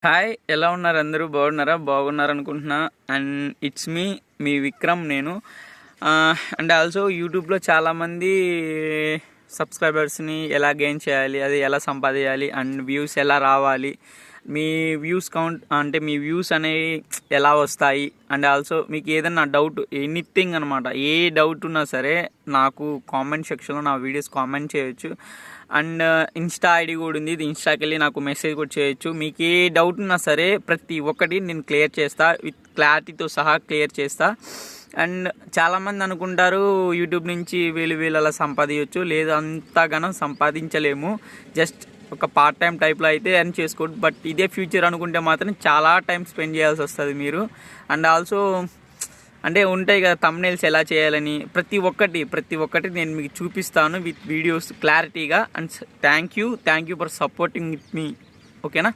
Hi, ఎలా ఉన్నారు? అందరూ బాగున్నారా? బాగున్నారు అనుకుంటున్నా. And it's me Vikram. నేను అండ్ ఆల్సో యూట్యూబ్లో చాలామంది సబ్స్క్రైబర్స్ని ఎలా గెయిన్ చేయాలి, అది ఎలా సంపాదించాలి, అండ్ వ్యూస్ ఎలా రావాలి, మీ వ్యూస్ కౌంట్ అంటే మీ వ్యూస్ అనేవి ఎలా వస్తాయి, అండ్ ఆల్సో మీకు ఏదైనా డౌట్ ఎనీథింగ్ అనమాట, ఏ డౌట్ ఉన్నా సరే నాకు కామెంట్ సెక్షన్లో నా వీడియోస్ కామెంట్ చేయొచ్చు. అండ్ ఇన్స్టా ఐడి కూడా ఉంది, ఇది ఇన్స్టాకి వెళ్ళి నాకు మెసేజ్ కూడా చేయొచ్చు. మీకు ఏ డౌట్ ఉన్నా సరే ప్రతి ఒక్కటి నేను క్లియర్ చేస్తా, విత్ క్లారిటీతో సహా క్లియర్ చేస్తా. అండ్ చాలామంది అనుకుంటారు యూట్యూబ్ నుంచి వీళ్ళు అలా సంపాదించవచ్చు. లేదు, అంతగానో సంపాదించలేము. జస్ట్ ఒక పార్ట్ టైం టైప్లో అయితే ఎర్న్ చేసుకోండి. బట్ ఇదే ఫ్యూచర్ అనుకుంటే మాత్రం చాలా టైం స్పెండ్ చేయాల్సి వస్తుంది మీరు. అండ్ ఆల్సో అంటే ఉంటాయి కదా థంబ్నెయిల్స్ ఎలా చేయాలని, ప్రతి ఒక్కటి నేను మీకు చూపిస్తాను విత్ వీడియోస్ క్లారిటీగా. And thank you for supporting with me. ఓకేనా?